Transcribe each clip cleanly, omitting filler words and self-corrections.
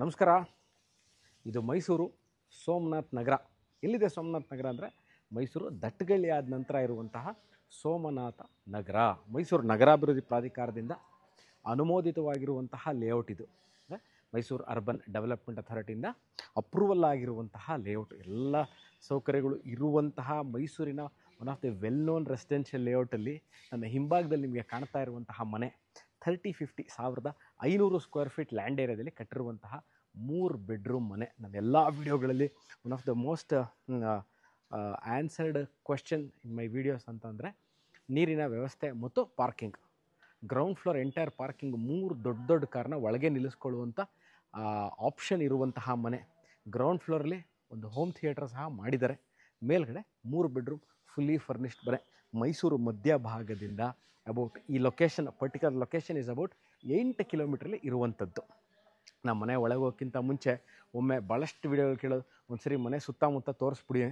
ನಮಸ್ಕಾರ. ಇದು ಮೈಸೂರು ಸೋಮನಾಥ್ ನಗರ. ಎಲ್ಲಿದೆ ಸೋಮನಾಥ್ ನಗರ ಅಂದರೆ ಮೈಸೂರು ದಟ್ಟಗಳ್ಳಿ ಆದ ನಂತರ ಇರುವಂತಹ ಸೋಮನಾಥ ನಗರ. ಮೈಸೂರು ನಗರಾಭಿವೃದ್ಧಿ ಪ್ರಾಧಿಕಾರದಿಂದ ಅನುಮೋದಿತವಾಗಿರುವಂತಹ ಲೇಔಟ್ ಇದು. ಮೈಸೂರು ಅರ್ಬನ್ ಡೆವಲಪ್ಮೆಂಟ್ ಅಥಾರಿಟಿಯಿಂದ ಅಪ್ರೂವಲ್ ಆಗಿರುವಂತಹ ಲೇಔಟ್, ಎಲ್ಲ ಸೌಕರ್ಯಗಳು ಇರುವಂತಹ ಮೈಸೂರಿನ one of the well known residential ಲೇಔಟಲ್ಲಿ ನನ್ನ ಹಿಂಭಾಗದಲ್ಲಿ ನಿಮಗೆ ಕಾಣ್ತಾ ಇರುವಂತಹ ಮನೆ 1500 ಸ್ಕ್ವೇರ್ ಫೀಟ್ ಲ್ಯಾಂಡ್ ಏರಿಯಾದಲ್ಲಿ ಕಟ್ಟಿರುವಂತಹ 3 ಬೆಡ್ರೂಮ್ ಮನೆ. ನನ್ನ ಎಲ್ಲ ವಿಡಿಯೋಗಳಲ್ಲಿ one of the most answered question in my videos ಅಂತಂದರೆ ನೀರಿನ ವ್ಯವಸ್ಥೆ ಮತ್ತು parking. Ground floor entire parking, 3 ದೊಡ್ಡ ಕಾರ್ನ ಒಳಗೆ ನಿಲ್ಲಿಸ್ಕೊಳ್ಳುವಂಥ ಆಪ್ಷನ್ ಇರುವಂತಹ ಮನೆ. ಗ್ರೌಂಡ್ ಫ್ಲೋರಲ್ಲಿ ಒಂದು ಹೋಮ್ ಥಿಯೇಟರ್ ಸಹ ಮಾಡಿದ್ದಾರೆ. ಮೇಲ್ಗಡೆ 3 ಬೆಡ್ರೂಮ್ ಫುಲ್ಲಿ ಫರ್ನಿಶ್ಡ್ ಮನೆ. ಮೈಸೂರು ಮಧ್ಯಭಾಗದಿಂದ ಅಬೌಟ್ ಈ location, particular location is about 8 ಕಿಲೋಮೀಟ್ರಲ್ಲಿ ಇರುವಂಥದ್ದು. ನಮ್ಮ ಮನೆ ಒಳಗೆ ಹೋಗೋಕ್ಕಿಂತ ಮುಂಚೆ ಒಮ್ಮೆ ಭಾಳಷ್ಟು ವಿಡಿಯೋಗಳು ಕೇಳೋದು, ಒಂದು ಸರಿ ಮನೆ ಸುತ್ತಮುತ್ತ ತೋರಿಸ್ಬಿಡಿ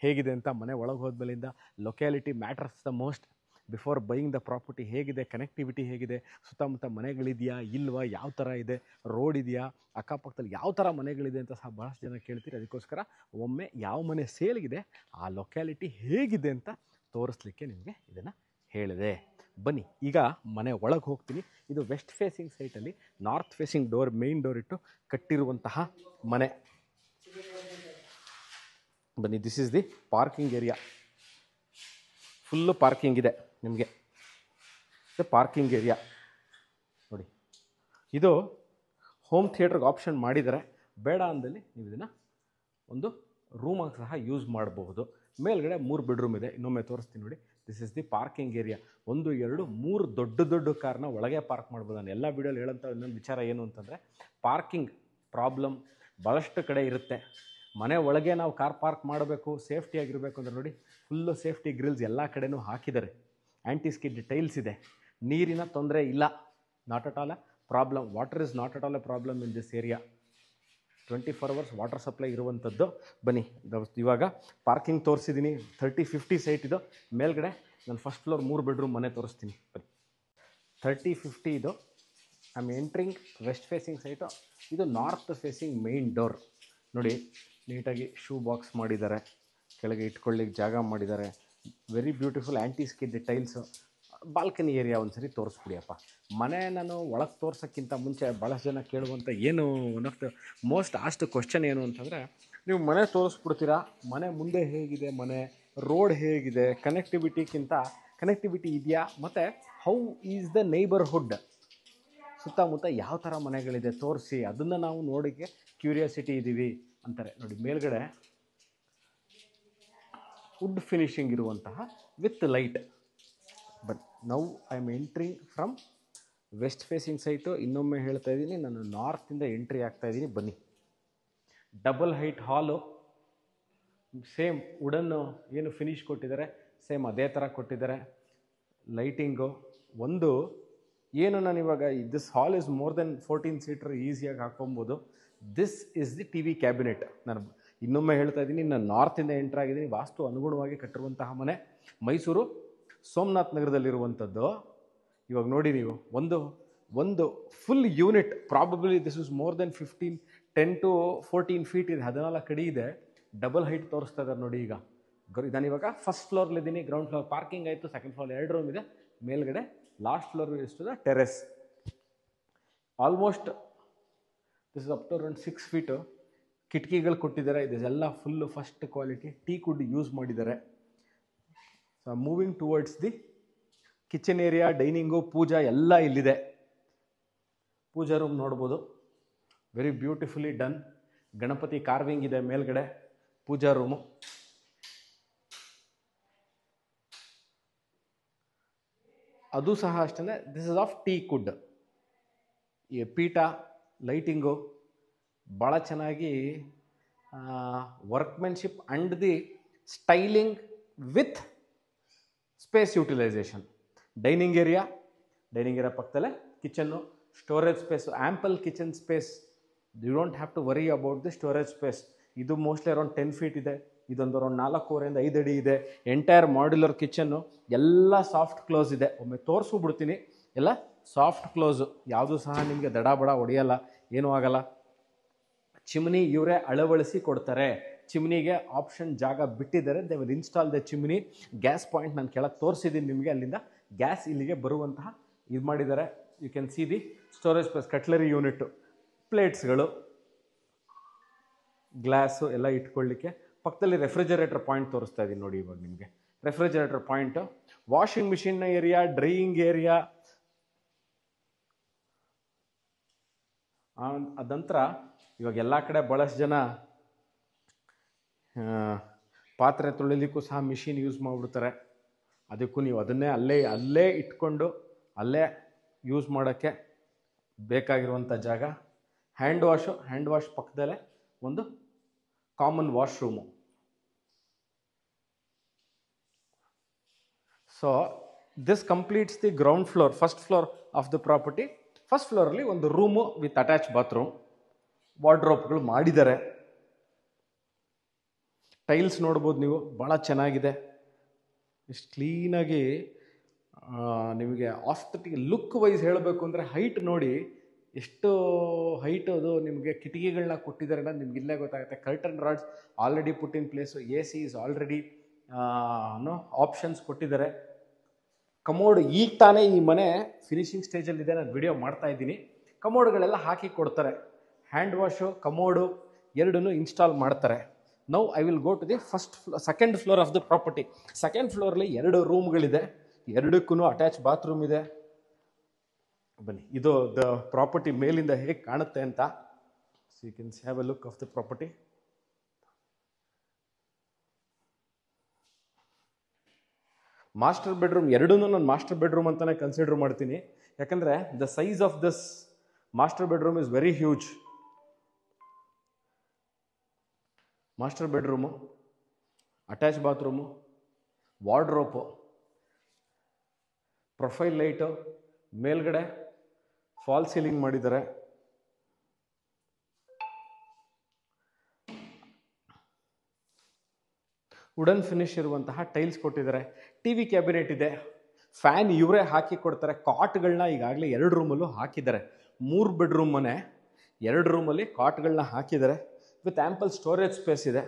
ಹೇಗಿದೆ ಅಂತ. ಮನೆ ಒಳಗೆ ಹೋದ್ಮೇಲಿಂದ locality matters the most. Before buying the property ಹೇಗಿದೆ, ಕನೆಕ್ಟಿವಿಟಿ ಹೇಗಿದೆ, ಸುತ್ತಮುತ್ತ ಮನೆಗಳಿದೆಯಾ ಇಲ್ವಾ, ಯಾವ ಥರ ಇದೆ, ರೋಡ್ ಇದೆಯಾ, ಅಕ್ಕಪಕ್ಕದಲ್ಲಿ ಯಾವ ಥರ ಮನೆಗಳಿದೆ ಅಂತ ಸಹ ಭಾಳಷ್ಟು ಜನ ಕೇಳ್ತೀರಿ. ಅದಕ್ಕೋಸ್ಕರ ಒಮ್ಮೆ ಯಾವ ಮನೆ ಸೇಲ್ಗಿದೆ ಆ ಲೊಕ್ಯಾಲಿಟಿ ಹೇಗಿದೆ ಅಂತ ತೋರಿಸ್ಲಿಕ್ಕೆ ನಿಮಗೆ ಇದನ್ನು ಹೇಳಿದೆ. ಬನ್ನಿ, ಈಗ ಮನೆ ಒಳಗೆ ಹೋಗ್ತೀನಿ. ಇದು ವೆಸ್ಟ್ ಫೇಸಿಂಗ್ ಸೈಟಲ್ಲಿ north facing door, main door ಇಟ್ಟು ಕಟ್ಟಿರುವಂತಹ ಮನೆ. ಬನ್ನಿ, this is the parking area. Full parking ಇದೆ ನಿಮಗೆ. ಪಾರ್ಕಿಂಗ್ ಏರಿಯಾ ನೋಡಿ, ಇದು ಹೋಮ್ ಥಿಯೇಟ್ರಿಗೆ ಆಪ್ಷನ್ ಮಾಡಿದ್ದಾರೆ. ಬೇಡ ಅಂದಲ್ಲಿ ನೀವು ಇದನ್ನು ಒಂದು ರೂಮಾಗಿ ಸಹ ಯೂಸ್ ಮಾಡಬಹುದು. ಮೇಲ್ಗಡೆ 3 ಬೆಡ್ರೂಮ್ ಇದೆ. ಇನ್ನೊಮ್ಮೆ ತೋರಿಸ್ತೀನಿ ನೋಡಿ. This is the parking area. 1, 2, 3 ದೊಡ್ಡ ಕಾರ್ನ ಒಳಗೆ ಪಾರ್ಕ್ ಮಾಡ್ಬೋದು. ನಾನು ಎಲ್ಲ ವೀಡಿಯೋಲಿ ಹೇಳೋಂಥ ಇನ್ನೊಂದು ವಿಚಾರ ಏನು ಅಂತಂದರೆ, ಪಾರ್ಕಿಂಗ್ ಪ್ರಾಬ್ಲಮ್ ಭಾಳಷ್ಟು ಕಡೆ ಇರುತ್ತೆ. ಮನೆ ಒಳಗೆ ನಾವು ಕಾರ್ ಪಾರ್ಕ್ ಮಾಡಬೇಕು, ಸೇಫ್ಟಿಯಾಗಿರಬೇಕು ಅಂದರೆ ನೋಡಿ, ಫುಲ್ಲು ಸೇಫ್ಟಿ ಗ್ರಿಲ್ಸ್ ಎಲ್ಲ ಕಡೆನೂ ಹಾಕಿದ್ದಾರೆ. ಆ್ಯಂಟಿ ಸ್ಕಿಡ್ ಟೈಲ್ಸ್ ಇದೆ. ನೀರಿನ ತೊಂದರೆ ಇಲ್ಲ. Not at all a problem. Water is not at all a problem in this area. 24 hours water supply ಇರುವಂಥದ್ದು. ಬನ್ನಿ, ಇವಾಗ ಪಾರ್ಕಿಂಗ್ ತೋರಿಸಿದ್ದೀನಿ. 30-50 ಸೈಟ್ ಇದು. ಮೇಲ್ಗಡೆ ನಾನು ಫಸ್ಟ್ ಫ್ಲೋರ್ 3 ಬೆಡ್ರೂಮ್ ಮನೆ ತೋರಿಸ್ತೀನಿ. ಬನ್ನಿ, 30-50 ಇದು. I am entering west facing site. ಇದು ನಾರ್ತ್ ಫೇಸಿಂಗ್ ಮೇನ್ ಡೋರ್. ನೋಡಿ, ನೀಟಾಗಿ ಶೂ ಬಾಕ್ಸ್ ಮಾಡಿದ್ದಾರೆ, ಕೆಳಗೆ ಇಟ್ಕೊಳ್ಳಿಕ್ಕೆ ಜಾಗ ಮಾಡಿದ್ದಾರೆ. Very beautiful anti skid tiles. Balcony area ಒಂದು ಸರಿ ತೋರಿಸ್ಬಿಡಿಯಪ್ಪ. ಮನೆ ನಾನು ಒಳಗೆ ತೋರ್ಸೋಕ್ಕಿಂತ ಮುಂಚೆ ಭಾಳಷ್ಟು ಜನ ಕೇಳುವಂಥ ಏನು one of the most asked question ಏನು ಅಂತಂದರೆ, ನೀವು ಮನೆ ತೋರಿಸ್ಬಿಡ್ತೀರಾ, ಮನೆ ಮುಂದೆ ಹೇಗಿದೆ, ಮನೆ ರೋಡ್ ಹೇಗಿದೆ, ಕನೆಕ್ಟಿವಿಟಿ ಇದೆಯಾ, ಮತ್ತು ಹೌ ಈಸ್ ದ ನೇಬರ್ಹುಡ್, ಸುತ್ತಮುತ್ತ ಯಾವ ಥರ ಮನೆಗಳಿದೆ ತೋರಿಸಿ, ಅದನ್ನು ನಾವು ನೋಡೋಕ್ಕೆ ಕ್ಯೂರಿಯಾಸಿಟಿ ಇದ್ದೀವಿ ಅಂತಾರೆ. ನೋಡಿ, ಮೇಲ್ಗಡೆ ವುಡ್ ಫಿನಿಶಿಂಗ್ ಇರುವಂತಹ with light. But now I am entering from west facing site. ಇನ್ನೊಮ್ಮೆ ಹೇಳ್ತಾ ಇದ್ದೀನಿ, ನಾನು ನಾರ್ತಿಂದ ಎಂಟ್ರಿ ಆಗ್ತಾ ಇದ್ದೀನಿ. ಬನ್ನಿ, double height hall. Same wooden ಏನು ಫಿನಿಶ್ ಕೊಟ್ಟಿದ್ದಾರೆ ಸೇಮ್ ಅದೇ ಥರ ಕೊಟ್ಟಿದ್ದಾರೆ. ಲೈಟಿಂಗು ಒಂದು ಏನು, ನಾನು ಇವಾಗ this hall is more than 14 seater ಈಸಿಯಾಗಿ ಹಾಕ್ಕೊಬೋದು. This is the TV cabinet. ನಾನು ಇನ್ನೊಮ್ಮೆ ಹೇಳ್ತಾ ಇದ್ದೀನಿ, ನಾನು ನಾರ್ತಿಂದ ಎಂಟ್ರ್ ಆಗಿದ್ದೀನಿ. ವಾಸ್ತು ಅನುಗುಣವಾಗಿ ಕಟ್ಟಿರುವಂತಹ ಮನೆ. ಮೈಸೂರು ಸೋಮನಾಥ್ ನಗರದಲ್ಲಿರುವಂಥದ್ದು. ಇವಾಗ ನೋಡಿ ನೀವು, ಒಂದು full unit, probably this is more then 10 to 14 feet ಇದೆ, 14 ಅಡಿ ಇದೆ. ಡಬಲ್ ಹೈಟ್ ತೋರಿಸ್ತಾ ಇದ್ದಾರೆ ನೋಡಿ. ಈಗ ನಾನಿವಾಗ ಫಸ್ಟ್ ಫ್ಲೋರ್ಲಿದ್ದೀನಿ. ಗ್ರೌಂಡ್ ಫ್ಲೋರ್ ಪಾರ್ಕಿಂಗ್ ಆಯಿತು. ಸೆಕೆಂಡ್ ಫ್ಲೋರ್ 2 ರೂಮ್ ಇದೆ. ಮೇಲ್ಗಡೆ ಲಾಸ್ಟ್ ಫ್ಲೋರ್ ಇಷ್ಟು the terrace. Almost this is up to around 6 feet. ಕಿಟಕಿಗಳು ಕೊಟ್ಟಿದ್ದಾರೆ. ಇದೆಲ್ಲ full first quality teak wood use ಮಾಡಿದ್ದಾರೆ. So moving towards the kitchen area, dining, puja ಎಲ್ಲ ಇಲ್ಲಿದೆ. ಪೂಜಾ ರೂಮ್ ನೋಡ್ಬೋದು, very beautifully done. Ganapati carving ಇದೆ ಮೇಲ್ಗಡೆ. ಪೂಜಾ ರೂಮು ಅದು ಸಹ ಅಷ್ಟೇ. This is of teak wood. ಈ ಪೀಠ, ಲೈಟಿಂಗು ಭಾಳ ಚೆನ್ನಾಗಿ workmanship and the styling with space utilisation. Dining area ಪಕ್ಕದಲ್ಲೇ kitchen, storage space, ample kitchen space. You don't have to worry about the storage space. ಇದು mostly around 10 feet ಇದೆ. ಇದೊಂದು around 4.25 ಇಂದ 5 ಅಡಿ ಇದೆ. ಎಂಟೈರ್ ಮಾಡ್ಯುಲರ್ ಕಿಚನ್ನು, ಎಲ್ಲ soft close ಇದೆ. ಒಮ್ಮೆ ತೋರಿಸ್ಬಿಡ್ತೀನಿ. ಎಲ್ಲ ಸಾಫ್ಟ್ ಕ್ಲೋಸು, ಯಾವುದೂ ಸಹ ನಿಮಗೆ ದಡ ಬಡ ಹೊಡೆಯಲ್ಲ, ಏನೂ ಆಗಲ್ಲ. ಚಿಮ್ನಿ ಇವರೇ ಅಳವಡಿಸಿ ಕೊಡ್ತಾರೆ. ಚಿಮ್ನಿಗೆ ಆಪ್ಷನ್ ಜಾಗ ಬಿಟ್ಟಿದ್ದಾರೆ. They will install the chimney. Gas point ನಾನು ಕೆಳಗೆ ತೋರಿಸಿದ್ದೀನಿ ನಿಮಗೆ. ಅಲ್ಲಿಂದ ಗ್ಯಾಸ್ ಇಲ್ಲಿಗೆ ಬರುವಂತಹ ಇದು ಮಾಡಿದ್ದಾರೆ. You can see the storage plus cutlery unit, ಪ್ಲೇಟ್ಸ್ಗಳು, ಗ್ಲಾಸು ಎಲ್ಲ ಇಟ್ಕೊಳ್ಳಿಕ್ಕೆ. ಪಕ್ಕದಲ್ಲಿ ರೆಫ್ರಿಜರೇಟರ್ ಪಾಯಿಂಟ್ ತೋರಿಸ್ತಾ ಇದ್ದೀನಿ ನೋಡಿ ಇವಾಗ ನಿಮಗೆ. ರೆಫ್ರಿಜರೇಟರ್ ಪಾಯಿಂಟು, ವಾಷಿಂಗ್ ಮಿಷಿನ್ನ ಏರಿಯಾ, ಡ್ರೈಯಿಂಗ್ ಏರಿಯಾ. ಅದಂತರ ಇವಾಗ ಎಲ್ಲ ಕಡೆ ಭಾಳಷ್ಟು ಜನ ಪಾತ್ರೆ ತೊಳಿಲಿಕ್ಕೂ ಸಹ ಮಿಷಿನ್ ಯೂಸ್ ಮಾಡಿಬಿಡ್ತಾರೆ. ಅದಕ್ಕೂ ನೀವು ಅದನ್ನೇ ಅಲ್ಲೇ ಇಟ್ಕೊಂಡು ಅಲ್ಲೇ ಯೂಸ್ ಮಾಡೋಕ್ಕೆ ಬೇಕಾಗಿರುವಂಥ ಜಾಗ. ಹ್ಯಾಂಡ್ ವಾಶ್ ಪಕ್ಕದಲ್ಲೇ ಒಂದು common washroom. So this completes the ground floor, first floor of the property. First ಫ್ಲೋರಲ್ಲಿ ಒಂದು ರೂಮು ವಿತ್ ಅಟ್ಯಾಚ್ ಬಾತ್ರೂಮ್, ವಾರ್ಡ್ರೋಬ್ಗಳು ಮಾಡಿದ್ದಾರೆ. ಟೈಲ್ಸ್ ನೋಡ್ಬೋದು ನೀವು, ಭಾಳ ಚೆನ್ನಾಗಿದೆ. ಇಷ್ಟು ಕ್ಲೀನಾಗಿ ನಿಮಗೆ ಆಸ್ಥೆಟಿಕ್ ಲುಕ್ ವೈಸ್ ಹೇಳಬೇಕು ಅಂದರೆ ಹೈಟ್ ನೋಡಿ ಎಷ್ಟು ಹೈಟ್ ಅದು ನಿಮಗೆ ಕಿಟಕಿಗಳನ್ನ ಕೊಟ್ಟಿದ್ದಾರೆ ಅನ್ನೋದು ನಿಮ್ಗೆ ಇಲ್ಲೇ ಗೊತ್ತಾಗುತ್ತೆ. Curtain rods already put in place, A C is already options ಕೊಟ್ಟಿದ್ದಾರೆ. ಕಮೋಡ್ ಈಗ ತಾನೇ ಈ ಮನೆ ಫಿನಿಶಿಂಗ್ ಸ್ಟೇಜಲ್ಲಿದೆ, ನಾನು ವಿಡಿಯೋ ಮಾಡ್ತಾ ಇದ್ದೀನಿ. ಕಮೋಡ್ಗಳೆಲ್ಲ ಹಾಕಿ ಕೊಡ್ತಾರೆ. ಹ್ಯಾಂಡ್ ವಾಶು, ಕಮೋಡು ಎರಡನ್ನೂ ಇನ್ಸ್ಟಾಲ್ ಮಾಡ್ತಾರೆ. Now I will go to the second floor of the property. Second ಫ್ಲೋರಲ್ಲಿ 2 ರೂಮ್ಗಳಿದೆ, ಎರಡಕ್ಕೂ ಅಟ್ಯಾಚ್ ಬಾತ್ರೂಮ್ ಇದೆ. ಬನ್ನಿ, ಇದು ದ ಪ್ರಾಪರ್ಟಿ ಮೇಲಿಂದ ಹೇಗೆ ಕಾಣುತ್ತೆ ಅಂತ. So you can have a look of the property. Master bedroom ಎರಡೂ ನಾನು ಮಾಸ್ಟರ್ ಬೆಡ್ರೂಮ್ ಅಂತಲೇ ಕನ್ಸಿಡರ್ ಮಾಡ್ತೀನಿ. ಯಾಕಂದರೆ the size of this master bedroom is very huge. Master bedroom, attach bathroom, wardrobe, profile light, ಮೇಲ್ಗಡೆ ಫಾಲ್ ಸೀಲಿಂಗ್ ಮಾಡಿದ್ದಾರೆ. Wooden finish ಇರುವಂತಹ tiles ಕೊಟ್ಟಿದ್ದಾರೆ. TV cabinet ಇದೆ. ಫ್ಯಾನ್ ಇವರೇ ಹಾಕಿ ಕೊಡ್ತಾರೆ. ಕಾಟ್ಗಳನ್ನ ಈಗಾಗಲೇ 2 ರೂಮಲ್ಲೂ ಹಾಕಿದ್ದಾರೆ. 3 ಬೆಡ್ರೂಮ್ ಮನೆ, 2 ರೂಮಲ್ಲಿ ಕಾಟ್ಗಳನ್ನ ಹಾಕಿದ್ದಾರೆ. ವಿತ್ ಆ್ಯಂಪಲ್ ಸ್ಟೋರೇಜ್ ಸ್ಪೇಸ್ ಇದೆ.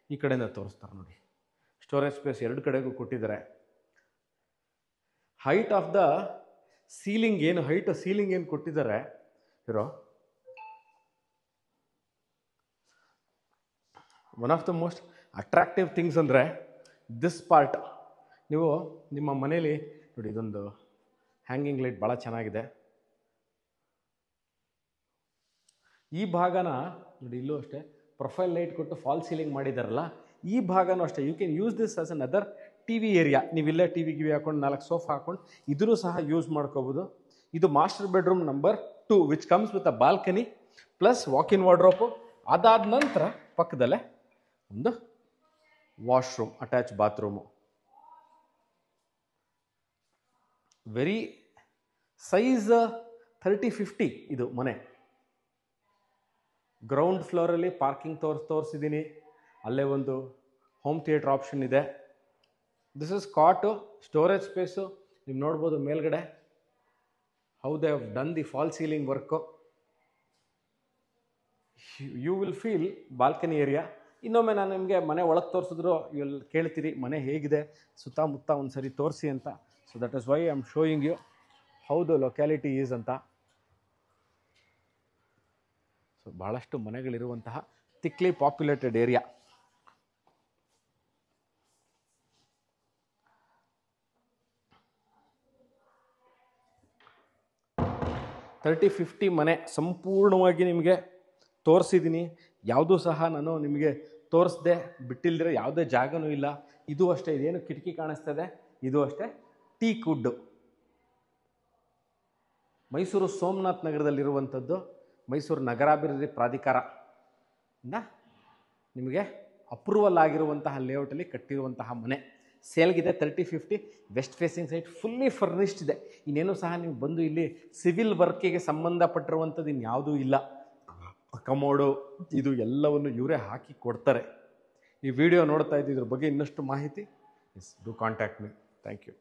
ಈ ಕಡೆಯಿಂದ ತೋರಿಸ್ತಾರೆ ನೋಡಿ, ಸ್ಟೋರೇಜ್ ಸ್ಪೇಸ್ 2 ಕಡೆಗೂ ಕೊಟ್ಟಿದ್ದಾರೆ. ಹೈಟ್ ಆಫ್ ದ ಸೀಲಿಂಗ್ ಏನು ಕೊಟ್ಟಿದ್ದಾರೆ ಇರೋ, one of the most attractive things ಅಂದರೆ ದಿಸ್ ಪಾರ್ಟ್. ನೀವು ನಿಮ್ಮ ಮನೇಲಿ ನೋಡಿ, ಇದೊಂದು ಹ್ಯಾಂಗಿಂಗ್ ಲೈಟ್ ಭಾಳ ಚೆನ್ನಾಗಿದೆ. ಈ ಭಾಗನ ನೋಡಿ, ಇಲ್ಲೂ ಅಷ್ಟೇ ಪ್ರೊಫೈಲ್ ಲೈಟ್ ಕೊಟ್ಟು ಫಾಲ್ ಸೀಲಿಂಗ್ ಮಾಡಿದಾರಲ್ಲ, ಈ ಭಾಗನೂ ಅಷ್ಟೇ. You can use this as an other TV area. ನೀವಿಲ್ಲೇ ಟಿ ವಿ ಹಾಕೊಂಡು 4 ಸೋಫಾ ಹಾಕೊಂಡು ಇದನ್ನು ಸಹ ಯೂಸ್ ಮಾಡ್ಕೋಬೋದು. ಇದು master bedroom number 2 which comes with a balcony plus walk-in wardrobe. ಅದಾದ ನಂತರ ಪಕ್ಕದಲ್ಲೇ ಒಂದು washroom, attach bathroom. Very size 30-50 ಇದು ಮನೆ. ಗ್ರೌಂಡ್ ಫ್ಲೋರಲ್ಲಿ ಪಾರ್ಕಿಂಗ್ ತೋರಿಸಿದ್ದೀನಿ. ಅಲ್ಲೇ ಒಂದು ಹೋಮ್ ಥಿಯೇಟರ್ ಆಪ್ಷನ್ ಇದೆ. This is cot, storage space. ನೀವು ನೋಡ್ಬೋದು ಮೇಲ್ಗಡೆ how they have done the fall ceiling work. You will feel balcony area. ಇನ್ನೊಮ್ಮೆ ನಾನು ನಿಮಗೆ ಮನೆ ಒಳಗೆ ತೋರಿಸಿದ್ರು ಇಲ್ಲಿ ಕೇಳ್ತೀರಿ ಮನೆ ಹೇಗಿದೆ ಸುತ್ತಮುತ್ತ ಒಂದು ಸರಿ ತೋರಿಸಿ ಅಂತ. So that is why I am showing you how the locality is ಅಂತ. ಸೊ ಭಾಳಷ್ಟು ಮನೆಗಳಿರುವಂತಹ ಥಿಕ್ಲಿ ಪಾಪ್ಯುಲೇಟೆಡ್ ಏರಿಯಾ. $30-50 ಮನೆ ಸಂಪೂರ್ಣವಾಗಿ ನಿಮಗೆ ತೋರಿಸಿದ್ದೀನಿ. ಯಾವುದೂ ಸಹ ನಾನು ನಿಮಗೆ ತೋರಿಸ್ದೆ ಬಿಟ್ಟಿಲ್ದಿರೋ ಯಾವುದೇ ಜಾಗನೂ ಇಲ್ಲ. ಇದು ಅಷ್ಟೇ, ಇದೇನು ಕಿಟಕಿ ಕಾಣಿಸ್ತದೆ ಇದು ಅಷ್ಟೇ ಟೀಕ್ ವುಡ್ಡು. ಮೈಸೂರು ಸೋಮನಾಥ್ ನಗರದಲ್ಲಿರುವಂಥದ್ದು. ಮೈಸೂರು ನಗರಾಭಿವೃದ್ಧಿ ಪ್ರಾಧಿಕಾರದಿಂದ ನಿಮಗೆ ಅಪ್ರೂವಲ್ ಆಗಿರುವಂತಹ ಲೇಔಟಲ್ಲಿ ಕಟ್ಟಿರುವಂತಹ ಮನೆ ಸೇಲ್ಗಿದೆ. 30-50 west facing site, fully furnished ಇದೆ. ಇನ್ನೇನು ಸಹ ನೀವು ಬಂದು ಇಲ್ಲಿ ಸಿವಿಲ್ ವರ್ಕಿಗೆ ಸಂಬಂಧಪಟ್ಟಿರುವಂಥದ್ದು ಇನ್ಯಾವುದೂ ಇಲ್ಲ. ಕಮೋಡು ಇದು ಎಲ್ಲವನ್ನು ಇವರೇ ಹಾಕಿ ಕೊಡ್ತಾರೆ. ಈ ವಿಡಿಯೋ ನೋಡ್ತಾ ಇದ್ದಿದ್ರ ಬಗ್ಗೆ ಇನ್ನಷ್ಟು ಮಾಹಿತಿ do contact me. Thank you.